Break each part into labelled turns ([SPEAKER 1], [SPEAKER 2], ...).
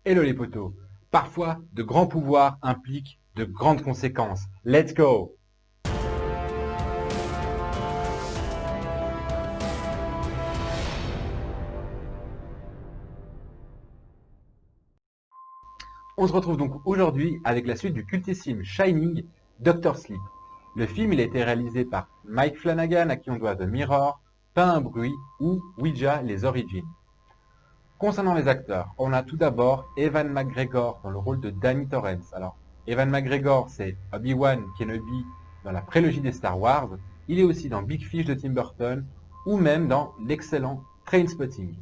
[SPEAKER 1] Hello les potos. Parfois, de grands pouvoirs impliquent de grandes conséquences. Let's go! On se retrouve donc aujourd'hui avec la suite du cultissime Shining, Doctor Sleep. Le film il a été réalisé par Mike Flanagan, à qui on doit The Mirror, Pas un bruit ou Ouija, les origines. Concernant les acteurs, on a tout d'abord Ewan McGregor dans le rôle de Danny Torrance. Alors, Ewan McGregor, c'est Obi-Wan Kenobi dans la prélogie des Star Wars. Il est aussi dans Big Fish de Tim Burton ou même dans l'excellent Trainspotting.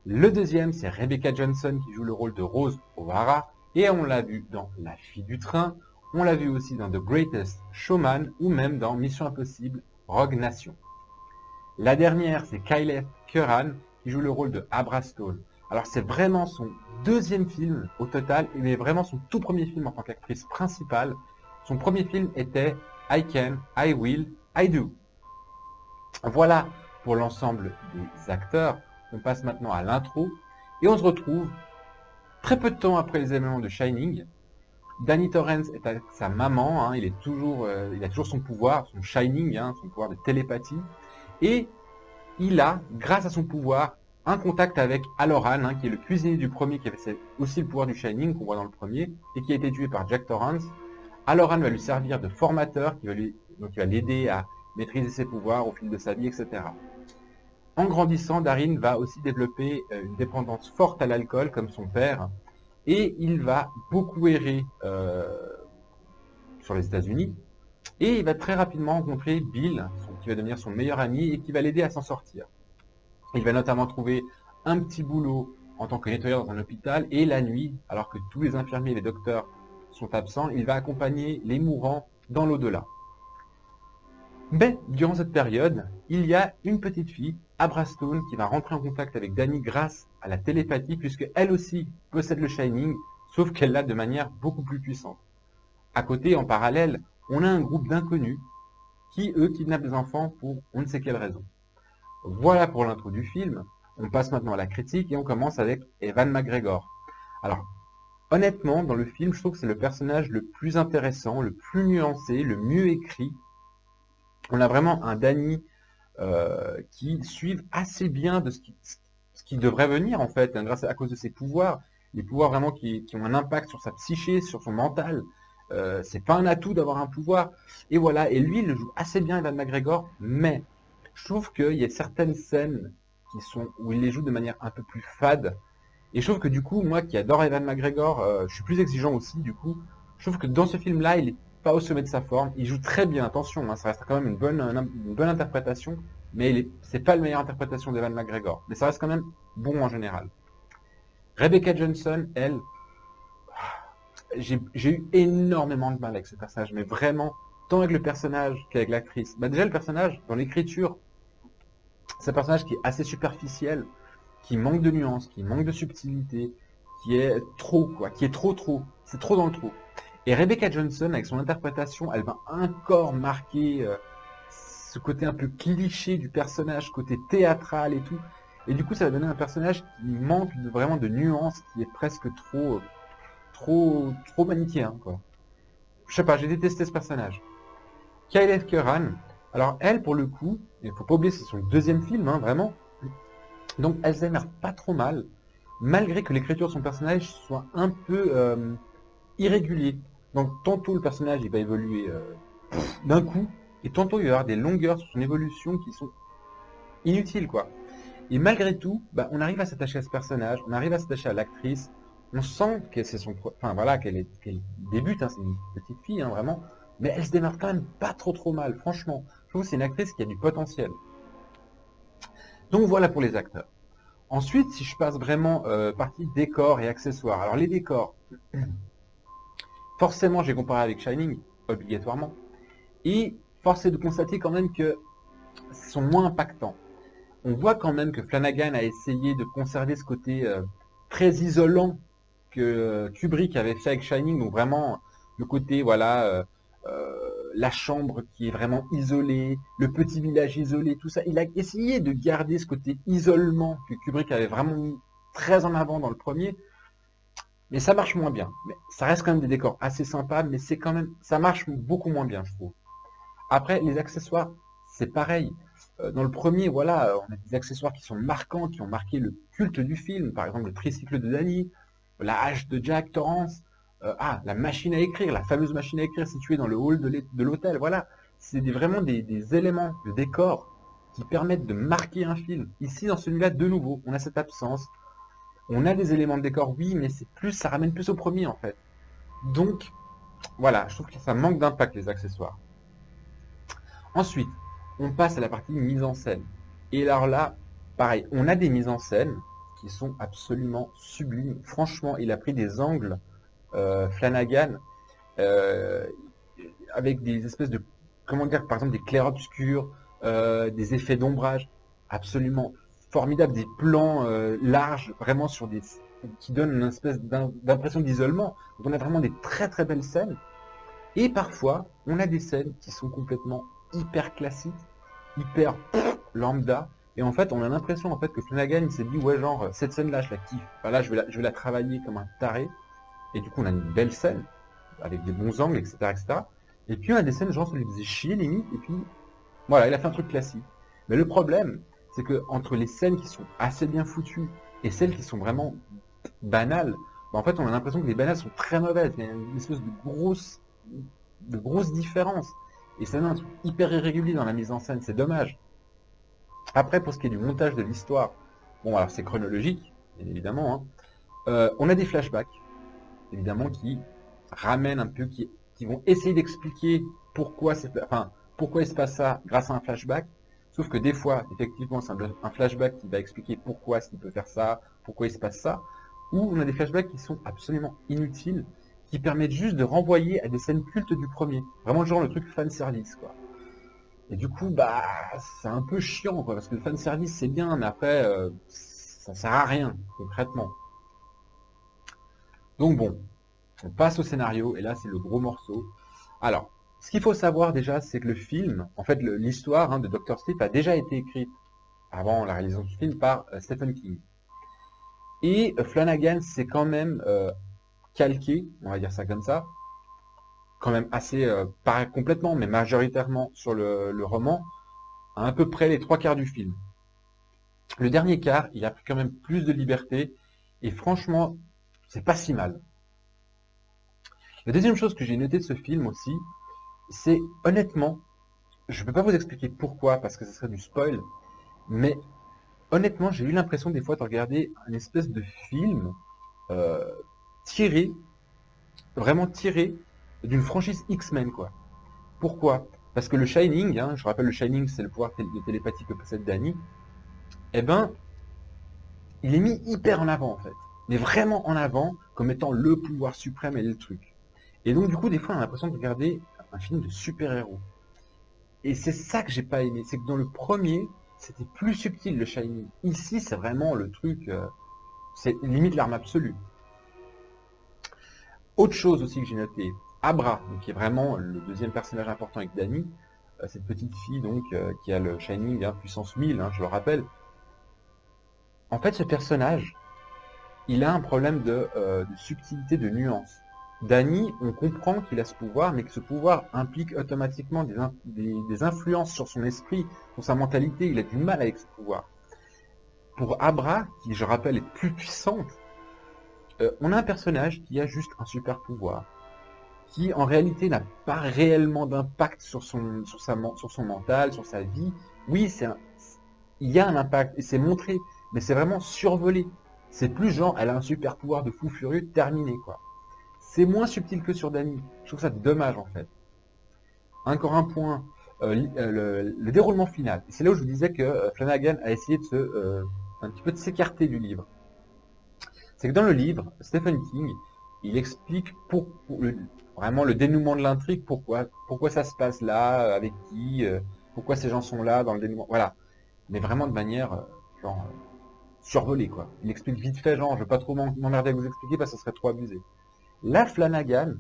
[SPEAKER 1] Le deuxième, c'est Rebecca Johnson qui joue le rôle de Rose O'Hara et on l'a vu dans La fille du train. On l'a vu aussi dans The Greatest Showman ou même dans Mission Impossible Rogue Nation. La dernière, c'est Kyle Curran qui joue le rôle de Abra Stone. Alors c'est vraiment son deuxième film au total, mais vraiment son tout premier film en tant qu'actrice principale. Son premier film était I Can, I Will, I Do. Voilà pour l'ensemble des acteurs. On passe maintenant à l'intro et on se retrouve très peu de temps après les événements de Shining. Danny Torrance est avec sa maman, il a toujours son pouvoir, son Shining, son pouvoir de télépathie. Et il a, grâce à son pouvoir, un contact avec Halloran, qui est le cuisinier du premier, qui avait aussi le pouvoir du Shining, qu'on voit dans le premier, et qui a été tué par Jack Torrance. Halloran va lui servir de formateur, qui va l'aider à maîtriser ses pouvoirs au fil de sa vie, etc. En grandissant, Darin va aussi développer une dépendance forte à l'alcool, comme son père, et il va beaucoup errer sur les États-Unis, et il va très rapidement rencontrer Bill, qui va devenir son meilleur ami et qui va l'aider à s'en sortir. Il va notamment trouver un petit boulot en tant que nettoyeur dans un hôpital et la nuit, alors que tous les infirmiers et les docteurs sont absents, il va accompagner les mourants dans l'au-delà. Mais durant cette période, il y a une petite fille, Abra Stone, qui va rentrer en contact avec Danny grâce à la télépathie, puisque elle aussi possède le Shining, sauf qu'elle l'a de manière beaucoup plus puissante. À côté, en parallèle, on a un groupe d'inconnus qui, eux, kidnappent des enfants pour on ne sait quelle raison. Voilà pour l'intro du film. On passe maintenant à la critique et on commence avec Ewan McGregor. Alors, honnêtement, dans le film, je trouve que c'est le personnage le plus intéressant, le plus nuancé, le mieux écrit. On a vraiment un Danny qui suit assez bien de ce qui devrait venir, en fait, grâce à cause de ses pouvoirs. Les pouvoirs vraiment qui ont un impact sur sa psyché, sur son mental. C'est pas un atout d'avoir un pouvoir. Et voilà, et lui, il le joue assez bien, Ewan McGregor, mais je trouve qu'il y a certaines scènes où il les joue de manière un peu plus fade. Et je trouve que du coup, moi qui adore Ewan McGregor, je suis plus exigeant aussi, du coup. Je trouve que dans ce film-là, il est pas au sommet de sa forme. Il joue très bien, attention, ça reste quand même une bonne interprétation, mais c'est pas la meilleure interprétation d'Ewan McGregor. Mais ça reste quand même bon en général. Rebecca Johnson, elle, j'ai eu énormément de mal avec ce personnage, mais vraiment, tant avec le personnage qu'avec l'actrice. Déjà, le personnage, dans l'écriture, c'est un personnage qui est assez superficiel, qui manque de nuances, qui manque de subtilité, qui est trop, quoi, qui est trop. C'est trop dans le trop. Et Rebecca Johnson, avec son interprétation, elle va encore marquer ce côté un peu cliché du personnage, côté théâtral et tout. Et du coup, ça va donner un personnage qui manque vraiment de nuances, qui est presque trop manichéen, quoi. Je sais pas, j'ai détesté ce personnage. Kyle Curran, alors elle, pour le coup, il faut pas oublier, c'est son deuxième film, vraiment. Donc elle s'émerde pas trop mal, malgré que l'écriture de son personnage soit un peu irrégulier. Donc tantôt le personnage il va évoluer d'un coup, et tantôt il va y avoir des longueurs sur son évolution qui sont inutiles, quoi. Et malgré tout, on arrive à s'attacher à ce personnage, on arrive à s'attacher à l'actrice, on sent que c'est qu'elle débute, c'est une petite fille, vraiment, mais elle se démarre quand même pas trop mal, franchement. Je trouve que c'est une actrice qui a du potentiel. Donc voilà pour les acteurs. Ensuite, si je passe vraiment partie décors et accessoires. Alors les décors, forcément j'ai comparé avec Shining, obligatoirement, et force est de constater quand même que sont moins impactants. On voit quand même que Flanagan a essayé de conserver ce côté très isolant que Kubrick avait fait avec Shining, donc vraiment le côté, la chambre qui est vraiment isolée, le petit village isolé, tout ça. Il a essayé de garder ce côté isolement que Kubrick avait vraiment mis très en avant dans le premier. Mais ça marche moins bien. Mais ça reste quand même des décors assez sympas, mais c'est quand même, ça marche beaucoup moins bien, je trouve. Après, les accessoires, c'est pareil. Dans le premier, voilà, on a des accessoires qui sont marquants, qui ont marqué le culte du film. Par exemple, le tricycle de Danny, la hache de Jack Torrance, la machine à écrire, la fameuse machine à écrire située dans le hall de l'hôtel. Voilà, c'est vraiment des éléments de décor qui permettent de marquer un film. Ici, dans celui-là, de nouveau, on a cette absence. On a des éléments de décor, oui, mais c'est plus, ça ramène plus au premier en fait. Donc, voilà, je trouve que ça manque d'impact les accessoires. Ensuite, on passe à la partie mise en scène. Et alors là, pareil, on a des mises en scène qui sont absolument sublimes. Franchement, il a pris des angles, Flanagan, euh, avec des espèces de, comment dire, par exemple des clairs-obscurs, des effets d'ombrage, absolument formidables, des plans larges, vraiment sur des, qui donnent une espèce d'impression d'isolement. Donc on a vraiment des très très belles scènes. Et parfois, on a des scènes qui sont complètement hyper classiques, hyper lambda. Et en fait, on a l'impression en fait que Flanagan il s'est dit ouais genre cette scène-là je la kiffe. Enfin, là je vais la travailler comme un taré. Et du coup on a une belle scène avec des bons angles, etc., etc. Et puis on a des scènes genre ça lui faisait chier limite. Et puis voilà, il a fait un truc classique. Mais le problème, c'est que entre les scènes qui sont assez bien foutues et celles qui sont vraiment banales, bah, en fait on a l'impression que les banales sont très mauvaises. Il y a une espèce de grosses différences. Et ça donne un truc hyper irrégulier dans la mise en scène, c'est dommage. Après, pour ce qui est du montage de l'histoire, bon, alors c'est chronologique, bien évidemment. Hein. On a des flashbacks, évidemment, qui ramènent un peu, qui vont essayer d'expliquer pourquoi il se passe ça grâce à un flashback. Sauf que des fois, effectivement, c'est un flashback qui va expliquer pourquoi est-ce qu'il peut faire ça, pourquoi il se passe ça. Ou on a des flashbacks qui sont absolument inutiles, qui permettent juste de renvoyer à des scènes cultes du premier. Vraiment genre le truc fan service, quoi. Et du coup, bah, c'est un peu chiant, quoi, parce que le fan service c'est bien, mais après, ça sert à rien, concrètement. Donc bon, on passe au scénario, et là c'est le gros morceau. Alors, ce qu'il faut savoir déjà, c'est que le film, en fait, l'histoire de Dr. Sleep a déjà été écrite avant la réalisation du film par Stephen King. Et Flanagan s'est quand même calqué, on va dire ça comme ça, quand même assez, pas complètement, mais majoritairement sur le roman, à peu près les trois quarts du film. Le dernier quart, il a pris quand même plus de liberté, et franchement, c'est pas si mal. La deuxième chose que j'ai notée de ce film aussi, c'est honnêtement, je ne peux pas vous expliquer pourquoi, parce que ce serait du spoil, mais honnêtement, j'ai eu l'impression des fois de regarder une espèce de film euh, tiré, vraiment tiré d'une franchise X-Men, quoi. Pourquoi? Parce que le Shining, je rappelle le Shining, c'est le pouvoir de télépathie que possède Danny, eh ben, il est mis hyper en avant en fait. Mais vraiment en avant, comme étant le pouvoir suprême et le truc. Et donc du coup, des fois, on a l'impression de regarder un film de super-héros. Et c'est ça que j'ai pas aimé, c'est que dans le premier, c'était plus subtil le Shining. Ici, c'est vraiment le truc, c'est limite l'arme absolue. Autre chose aussi que j'ai noté, Abra, donc, qui est vraiment le deuxième personnage important avec Danny, cette petite fille donc qui a le Shining puissance 1000, je le rappelle. En fait, ce personnage, il a un problème de subtilité, de nuance. Danny, on comprend qu'il a ce pouvoir, mais que ce pouvoir implique automatiquement des influences sur son esprit, sur sa mentalité. Il a du mal avec ce pouvoir. Pour Abra, qui je rappelle est plus puissante, on a un personnage qui a juste un super pouvoir, qui en réalité n'a pas réellement d'impact sur son mental, sur sa vie. Oui, il y a un impact, et c'est montré, mais c'est vraiment survolé. C'est plus genre, elle a un super pouvoir de fou furieux, terminé, quoi. C'est moins subtil que sur Danny. Je trouve ça dommage, en fait. Encore un point, le déroulement final. C'est là où je vous disais que Flanagan a essayé un petit peu de s'écarter du livre. C'est que dans le livre, Stephen King, il explique vraiment le dénouement de l'intrigue, pourquoi ça se passe là, avec qui, pourquoi ces gens sont là dans le dénouement. Voilà. Mais vraiment de manière, genre, survolée, quoi. Il explique vite fait, genre, je veux pas trop m'emmerder à vous expliquer parce que ça serait trop abusé. Là, Flanagan,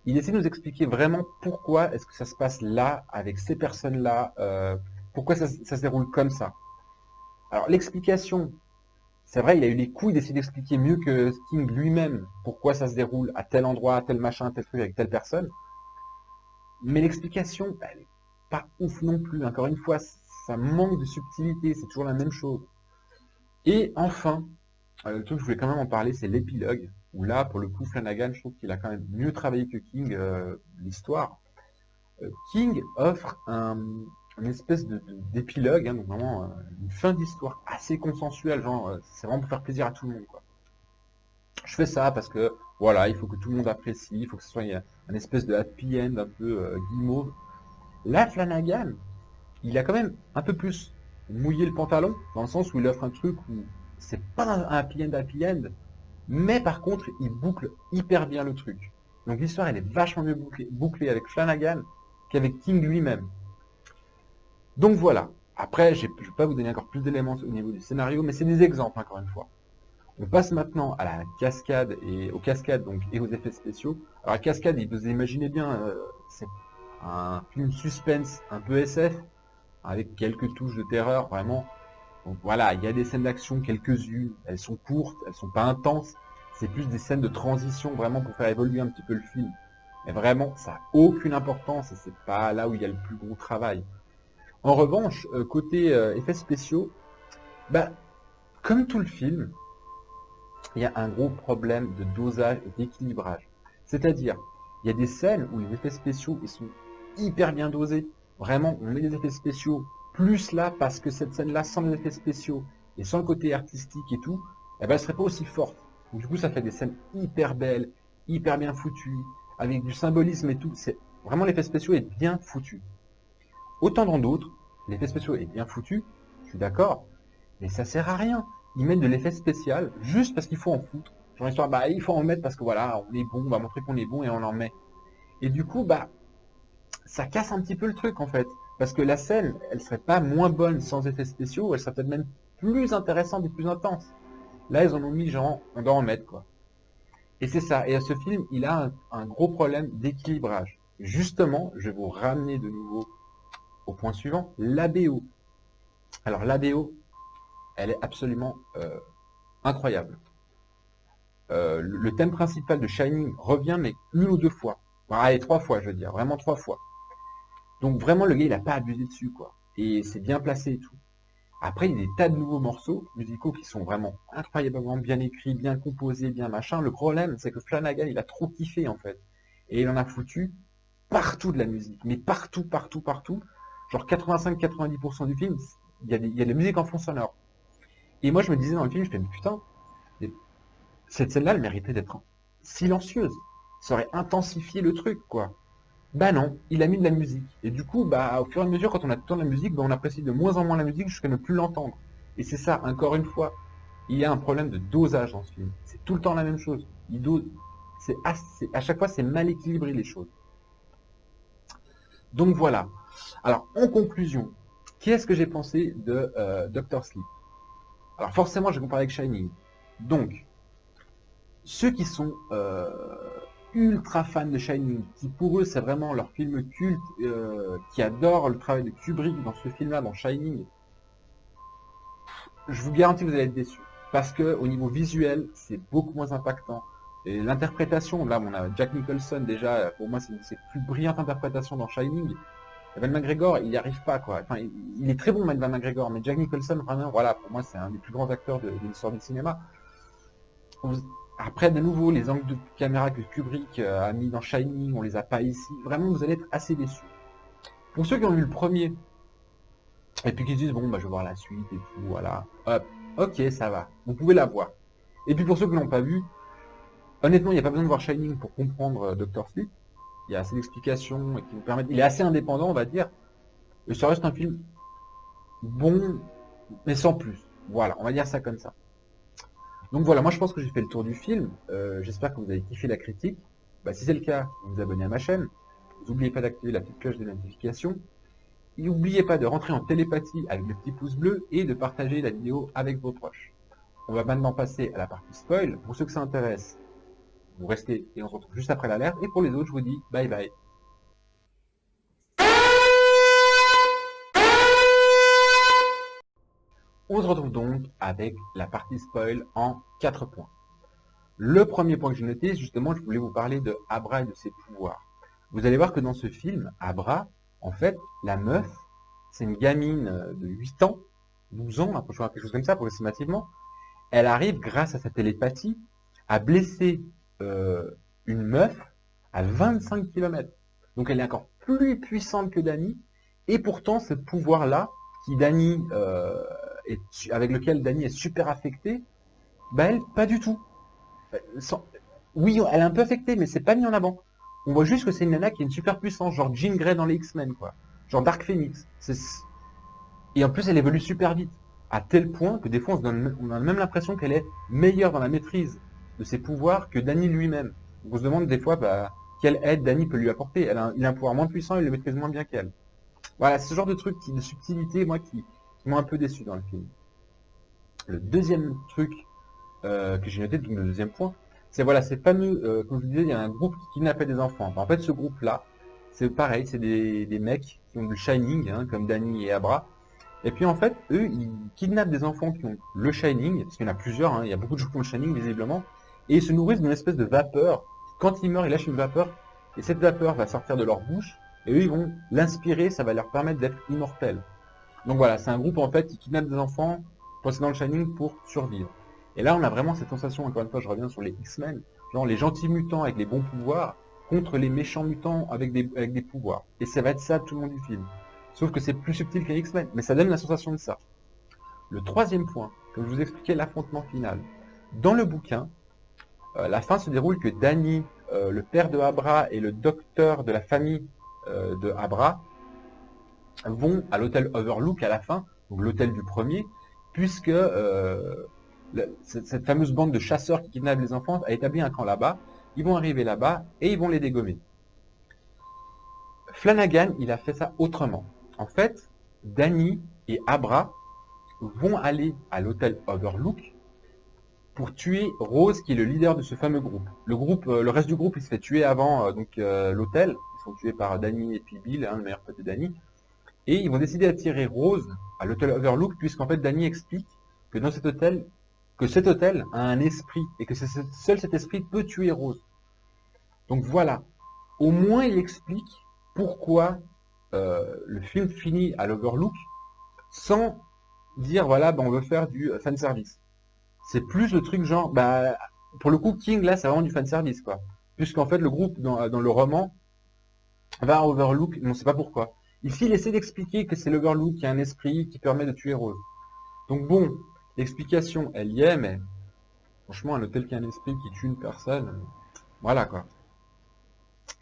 [SPEAKER 1] il essaie de nous expliquer vraiment pourquoi est-ce que ça se passe là, avec ces personnes-là, pourquoi ça se déroule comme ça. Alors, l'explication, C'est vrai, il a eu les couilles d'essayer d'expliquer mieux que King lui-même pourquoi ça se déroule à tel endroit, à tel machin, tel truc, avec telle personne. Mais l'explication, elle est pas ouf non plus. Encore une fois, ça manque de subtilité, c'est toujours la même chose. Et enfin, le truc que je voulais quand même en parler, c'est l'épilogue, où là, pour le coup, Flanagan, je trouve qu'il a quand même mieux travaillé que King l'histoire. King offre une espèce d'épilogue, hein, donc vraiment une fin d'histoire assez consensuelle, genre c'est vraiment pour faire plaisir à tout le monde, quoi. Je fais ça parce que voilà, il faut que tout le monde apprécie, il faut que ce soit un espèce de happy end un peu guimauve. Là, Flanagan, il a quand même un peu plus mouillé le pantalon, dans le sens où il offre un truc où c'est pas un happy end, mais par contre, il boucle hyper bien le truc. Donc l'histoire, elle est vachement mieux bouclée avec Flanagan qu'avec King lui-même. Donc voilà. Après, je ne vais pas vous donner encore plus d'éléments au niveau du scénario, mais c'est des exemples, encore une fois. On passe maintenant à la cascade et aux cascades donc, et aux effets spéciaux. Alors la cascade, vous imaginez bien, c'est un film suspense, un peu SF, avec quelques touches de terreur, vraiment. Donc voilà, il y a des scènes d'action, quelques-unes, elles sont courtes, elles sont pas intenses. C'est plus des scènes de transition, vraiment pour faire évoluer un petit peu le film. Mais vraiment, ça n'a aucune importance et c'est pas là où il y a le plus gros travail. En revanche, côté effets spéciaux, bah, comme tout le film, il y a un gros problème de dosage et d'équilibrage. C'est-à-dire, il y a des scènes où les effets spéciaux ils sont hyper bien dosés. Vraiment, on met des effets spéciaux plus là parce que cette scène-là, sans les effets spéciaux et sans le côté artistique et tout, eh ben, elle serait pas aussi forte. Donc, du coup, ça fait des scènes hyper belles, hyper bien foutues, avec du symbolisme et tout. C'est vraiment l'effet spéciaux est bien foutu. Autant dans d'autres, l'effet spécial est bien foutu, je suis d'accord, mais ça sert à rien. Ils mettent de l'effet spécial juste parce qu'il faut en foutre. Genre histoire, bah il faut en mettre parce que voilà, on est bon, on va montrer qu'on est bon et on en met. Et du coup, bah ça casse un petit peu le truc en fait. Parce que la scène, elle serait pas moins bonne sans effets spéciaux, elle serait peut-être même plus intéressante et plus intense. Là, ils en ont mis genre, on doit en mettre quoi. Et c'est ça. Et ce film, il a un gros problème d'équilibrage. Justement, je vais vous ramener de nouveau au point suivant, l'ABO. Alors l'ABO, elle est absolument incroyable. Le thème principal de Shining revient, mais une ou deux fois. Bon, allez, trois fois, je veux dire, vraiment trois fois. Donc vraiment, le gars, il n'a pas abusé dessus, quoi. Et c'est bien placé et tout. Après, il y a des tas de nouveaux morceaux musicaux qui sont vraiment incroyablement bien écrits, bien composés, bien machin. Le problème, c'est que Flanagan, il a trop kiffé, en fait. Et il en a foutu partout de la musique. Mais partout, partout, partout. Genre 85-90% du film, il y a de la musique en fond sonore. Et moi, je me disais dans le film, je fais, mais putain, cette scène-là, elle méritait d'être silencieuse. Ça aurait intensifié le truc, quoi. Bah non, il a mis de la musique. Et du coup, bah, au fur et à mesure, quand on a tout le temps de la musique, bah, on apprécie de moins en moins la musique jusqu'à ne plus l'entendre. Et c'est ça, encore une fois, il y a un problème de dosage dans ce film. C'est tout le temps la même chose. Il dose, à chaque fois, c'est mal équilibré les choses. Donc voilà. Alors, en conclusion, qu'est-ce que j'ai pensé de Dr. Sleep? Alors forcément, je vais comparer avec Shining. Donc, ceux qui sont ultra fans de Shining, qui pour eux c'est vraiment leur film culte, qui adorent le travail de Kubrick dans ce film-là, dans Shining, je vous garantis que vous allez être déçus. Parce que au niveau visuel, c'est beaucoup moins impactant. Et l'interprétation, là on a Jack Nicholson déjà, pour moi c'est une plus brillante interprétation dans Shining. Evan McGregor, il n'y arrive pas quoi. Enfin, il est très bon Evan McGregor, mais Jack Nicholson, vraiment, voilà, pour moi c'est un des plus grands acteurs de l'histoire du cinéma. Après, de nouveau, les angles de caméra que Kubrick a mis dans Shining, on les a pas ici. Vraiment, vous allez être assez déçus. Pour ceux qui ont vu le premier, et puis qui se disent, bon, bah, je vais voir la suite et tout, voilà. Hop, ok, ça va. Vous pouvez la voir. Et puis pour ceux qui l'ont pas vu, honnêtement, il n'y a pas besoin de voir Shining pour comprendre Dr. Sleep. Il y a assez d'explications qui nous permettent. Il est assez indépendant, on va dire. Et ça reste un film bon, mais sans plus. Voilà, on va dire ça comme ça. Donc voilà, moi je pense que j'ai fait le tour du film. J'espère que vous avez kiffé la critique. Bah, si c'est le cas, vous vous abonnez à ma chaîne. N'oubliez pas d'activer la petite cloche de notification. Et n'oubliez pas de rentrer en télépathie avec le petit pouce bleu et de partager la vidéo avec vos proches. On va maintenant passer à la partie spoil. Pour ceux que ça intéresse, vous restez et on se retrouve juste après l'alerte. Et pour les autres, je vous dis bye bye. On se retrouve donc avec la partie spoil en 4 points. Le premier point que j'ai noté, justement, je voulais vous parler de Abra et de ses pouvoirs. Vous allez voir que dans ce film, Abra, en fait, la meuf, c'est une gamine de 8 ans, 12 ans, quelque chose comme ça, approximativement. Elle arrive, grâce à sa télépathie, à blesser une meuf à 25 km. Donc elle est encore plus puissante que Dany, et pourtant ce pouvoir-là, avec lequel Dany est super affectée, bah elle, pas du tout. Oui, elle est un peu affectée, mais c'est pas mis en avant. On voit juste que c'est une nana qui a une super puissance, genre Jean Grey dans les X-Men, quoi. Genre Dark Phoenix. Et en plus, elle évolue super vite. À tel point que des fois, on a même l'impression qu'elle est meilleure dans la maîtrise de ses pouvoirs que Dany lui-même. On se demande des fois quelle aide Dany peut lui apporter. Il a un pouvoir moins puissant, il le maîtrise moins bien qu'elle. Voilà, c'est ce genre de truc, de subtilité, moi, qui m'ont un peu déçu dans le film. Le deuxième truc que j'ai noté, donc le deuxième point, c'est voilà, ces fameux, comme je vous disais, il y a un groupe qui kidnappait des enfants. En fait, ce groupe-là, c'est pareil, c'est des mecs qui ont du Shining, hein, comme Dany et Abra. Et puis en fait, eux, ils kidnappent des enfants qui ont le Shining, parce qu'il y en a plusieurs, hein, il y a beaucoup de gens qui ont le Shining, visiblement, et ils se nourrissent d'une espèce de vapeur. Quand ils meurent, ils lâchent une vapeur, et cette vapeur va sortir de leur bouche, et eux, ils vont l'inspirer, ça va leur permettre d'être immortels. Donc voilà, c'est un groupe, en fait, qui kidnappe des enfants, possédant le Shining pour survivre. Et là, on a vraiment cette sensation, encore une fois, je reviens sur les X-Men, genre les gentils mutants avec les bons pouvoirs, contre les méchants mutants avec des pouvoirs. Et ça va être ça tout le long du film. Sauf que c'est plus subtil qu'un X-Men, mais ça donne la sensation de ça. Le troisième point, comme je vous expliquais, l'affrontement final. Dans le bouquin, la fin se déroule que Dany, le père de Abra et le docteur de la famille de Abra vont à l'hôtel Overlook à la fin, donc l'hôtel du premier, puisque cette fameuse bande de chasseurs qui kidnappent les enfants a établi un camp là-bas. Ils vont arriver là-bas et ils vont les dégommer. Flanagan, il a fait ça autrement. En fait, Dany et Abra vont aller à l'hôtel Overlook pour tuer Rose, qui est le leader de ce fameux groupe. Le reste du groupe, il se fait tuer avant l'hôtel. Ils sont tués par Dany et puis Bill, hein, le meilleur pote de Dany. Et ils vont décider d'attirer Rose à l'hôtel Overlook, puisqu'en fait Dany explique que dans cet hôtel, a un esprit, et que seul cet esprit peut tuer Rose. Donc voilà, au moins il explique pourquoi le film finit à l'Overlook sans dire voilà, on veut faire du fanservice. C'est plus le truc genre, pour le coup, King, là, c'est vraiment du fanservice, quoi. Puisqu'en fait, le groupe, dans le roman, va à Overlook, mais on ne sait pas pourquoi. Ici, il essaie d'expliquer que c'est l'Overlook qui a un esprit qui permet de tuer Rose. Donc bon, l'explication, elle y est, mais franchement, un hôtel qui a un esprit qui tue une personne, voilà, quoi.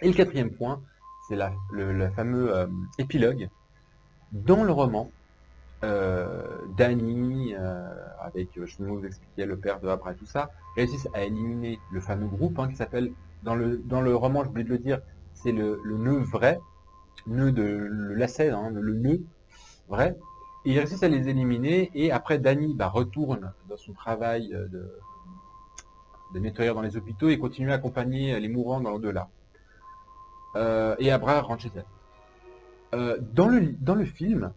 [SPEAKER 1] Et le quatrième point, c'est le fameux épilogue. Dans le roman, Dany, avec, je vais vous expliquer, le père de Abra et tout ça, réussissent à éliminer le fameux groupe qui s'appelle, dans le roman, je voulais le dire, c'est le nœud vrai, nœud de le lacet, hein, le nœud vrai, et ils réussissent à les éliminer, et après Dany retourne dans son travail de nettoyeur dans les hôpitaux et continue à accompagner les mourants dans l'au-delà. Et Abra rentre chez elle. Dans le film,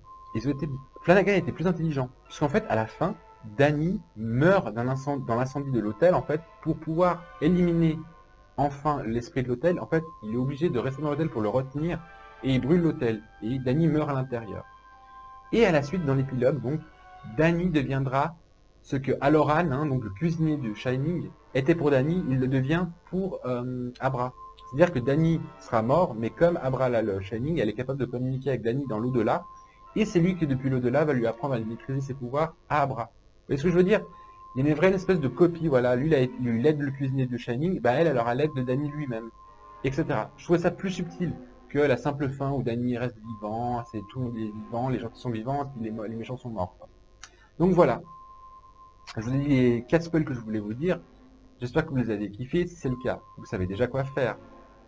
[SPEAKER 1] Flanagan était plus intelligent, puisqu'en fait, à la fin, Dany meurt dans l'incendie de l'hôtel, en fait, pour pouvoir éliminer enfin l'esprit de l'hôtel. En fait, il est obligé de rester dans l'hôtel pour le retenir, et il brûle l'hôtel, et Dany meurt à l'intérieur. Et à la suite, dans l'épilogue, donc, Dany deviendra ce que Halloran, donc le cuisinier de Shining, était pour Dany, il le devient pour Abra. C'est-à-dire que Dany sera mort, mais comme Abra a le Shining, elle est capable de communiquer avec Dany dans l'au-delà, et c'est lui qui, depuis l'au-delà, va lui apprendre à maîtriser ses pouvoirs à Abra. Vous voyez ce que je veux dire? Il y a une vraie espèce de copie, voilà. Lui, il aide le cuisinier de Shining, elle alors à l'aide de Dany lui-même, etc. Je trouvais ça plus subtil que la simple fin où Dany reste vivant, c'est tout le monde est vivant, les gens qui sont vivants, les méchants sont morts. Donc voilà. Je vous ai dit les 4 spoils que je voulais vous dire. J'espère que vous les avez kiffés. Si c'est le cas, vous savez déjà quoi faire.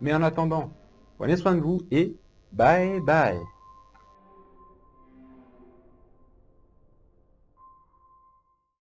[SPEAKER 1] Mais en attendant, prenez soin de vous et bye bye.